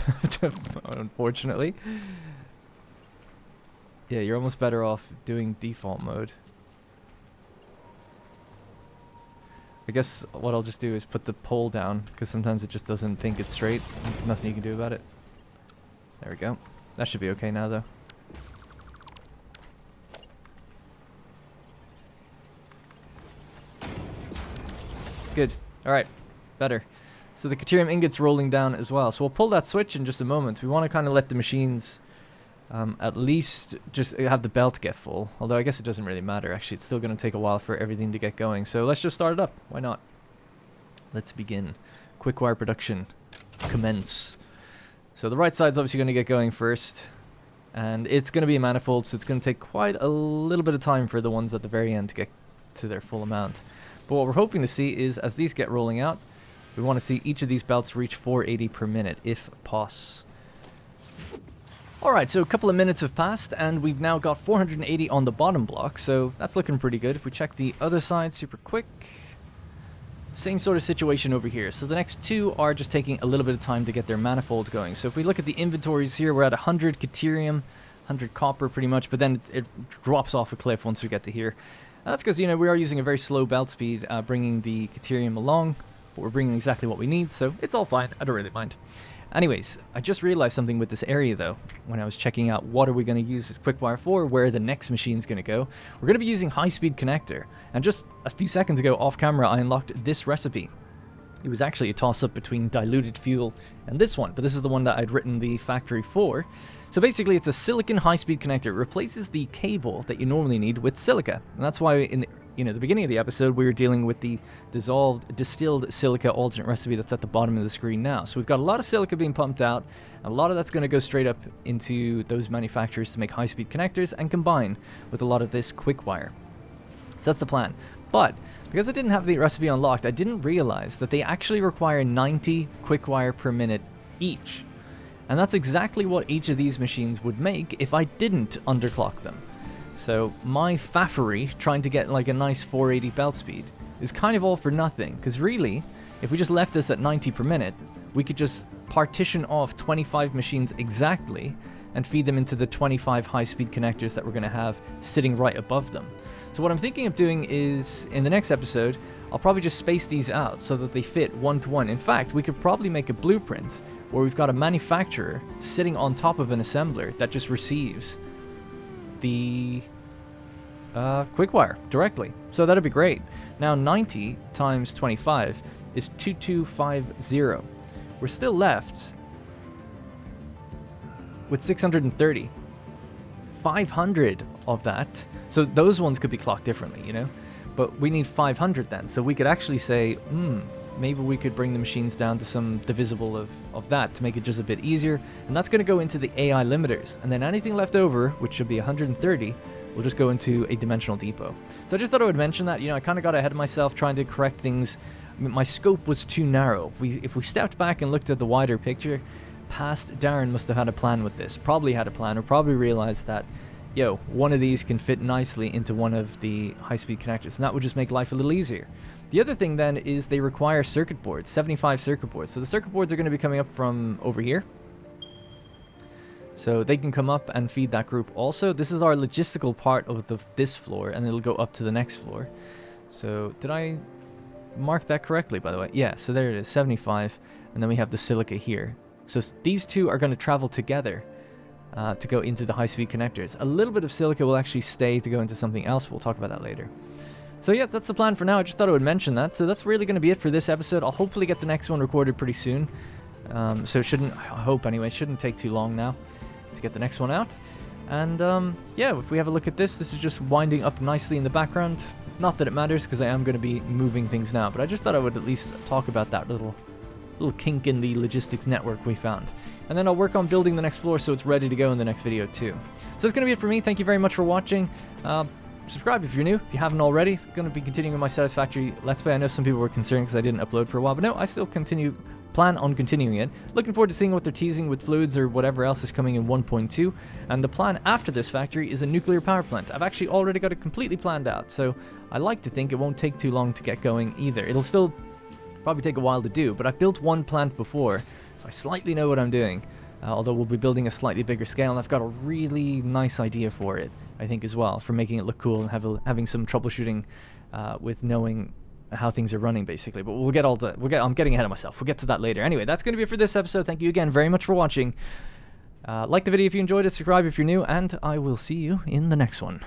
[SPEAKER 2] unfortunately. Yeah, you're almost better off doing default mode. I guess what I'll just do is put the pole down, because sometimes it just doesn't think it's straight. There's nothing you can do about it. There we go. That should be okay now, though. Good. Alright. Better. So the Caterium ingot's rolling down as well. So we'll pull that switch in just a moment. We want to kind of let the machines at least just have the belt get full. Although I guess it doesn't really matter. Actually, it's still going to take a while for everything to get going. So let's just start it up. Why not? Let's begin. Quickwire production. Commence. So the right side's obviously going to get going first. And it's going to be a manifold, so it's going to take quite a little bit of time for the ones at the very end to get to their full amount. But what we're hoping to see is, as these get rolling out, we want to see each of these belts reach 480 per minute, if pos. Alright, so a couple of minutes have passed, and we've now got 480 on the bottom block, so that's looking pretty good. If we check the other side super quick, same sort of situation over here. So the next two are just taking a little bit of time to get their manifold going. So if we look at the inventories here, we're at 100 Caterium, 100 copper pretty much, but then it drops off a cliff once we get to here. And that's because, you know, we are using a very slow belt speed, bringing the Caterium along. But we're bringing exactly what we need, so it's all fine. I don't really mind. Anyways, I just realized something with this area, though, when I was checking out what are we going to use this Quickwire for, where the next machine's going to go. We're going to be using high-speed connector. And just a few seconds ago, off camera, I unlocked this recipe. It was actually a toss-up between diluted fuel and this one, but this is the one that I'd written the factory for. So basically, it's a silicon high-speed connector. It replaces the cable that you normally need with silica. And that's why in the beginning of the episode, we were dealing with the distilled silica alternate recipe that's at the bottom of the screen now. So we've got a lot of silica being pumped out, and a lot of that's going to go straight up into those manufacturers to make high-speed connectors and combine with a lot of this Quickwire. So that's the plan. But because I didn't have the recipe unlocked, I didn't realize that they actually require 90 Quickwire per minute each. And that's exactly what each of these machines would make if I didn't underclock them. So my faffery trying to get like a nice 480 belt speed is kind of all for nothing, because really, if we just left this at 90 per minute, we could just partition off 25 machines exactly and feed them into the 25 high-speed connectors that we're going to have sitting right above them. So what I'm thinking of doing is, in the next episode, I'll probably just space these out so that they fit one-to-one. In fact, we could probably make a blueprint where we've got a manufacturer sitting on top of an assembler that just receives the Quickwire directly. So that'd be great. Now 90 times 25 is 2250. We're still left with 630. 500 of that. So those ones could be clocked differently, you know? But we need 500 then. So we could actually say, maybe we could bring the machines down to some divisible of that to make it just a bit easier. And that's going to go into the AI limiters. And then anything left over, which should be 130, will just go into a dimensional depot. So I just thought I would mention that. You know, I kind of got ahead of myself trying to correct things. I mean, my scope was too narrow. If we stepped back and looked at the wider picture, past Darren must have had a plan with this. Probably had a plan, or probably realized that, yo, one of these can fit nicely into one of the high-speed connectors, and that would just make life a little easier. The other thing then is they require circuit boards, 75 circuit boards. So the circuit boards are going to be coming up from over here. So they can come up and feed that group also. This is our logistical part of this floor, and it'll go up to the next floor. So did I mark that correctly, by the way? Yeah, so there it is, 75, and then we have the silica here. So these two are going to travel together to go into the high-speed connectors. A little bit of silica will actually stay to go into something else. We'll talk about that later. So yeah, that's the plan for now. I just thought I would mention that. So that's really going to be it for this episode. I'll hopefully get the next one recorded pretty soon. So it shouldn't, I hope anyway, it shouldn't take too long now to get the next one out. And yeah, if we have a look at this is just winding up nicely in the background. Not that it matters, because I am going to be moving things now, but I just thought I would at least talk about that little kink in the logistics network we found. And then I'll work on building the next floor so it's ready to go in the next video too. So that's going to be it for me. Thank you very much for watching. Subscribe if you're new, if you haven't already. I'm going to be continuing with my Satisfactory Let's Play. I know some people were concerned because I didn't upload for a while, but no, I still plan on continuing it. Looking forward to seeing what they're teasing with fluids or whatever else is coming in 1.2. And the plan after this factory is a nuclear power plant. I've actually already got it completely planned out, so I like to think it won't take too long to get going either. It'll still probably take a while to do, but I've built one plant before, so I slightly know what I'm doing. Although we'll be building a slightly bigger scale, and I've got a really nice idea for it, I think, as well, for making it look cool and having some troubleshooting with knowing how things are running, basically. But we'll get all to... I'm getting ahead of myself. We'll get to that later. Anyway, that's going to be it for this episode. Thank you again very much for watching. Like the video if you enjoyed it, subscribe if you're new, and I will see you in the next one.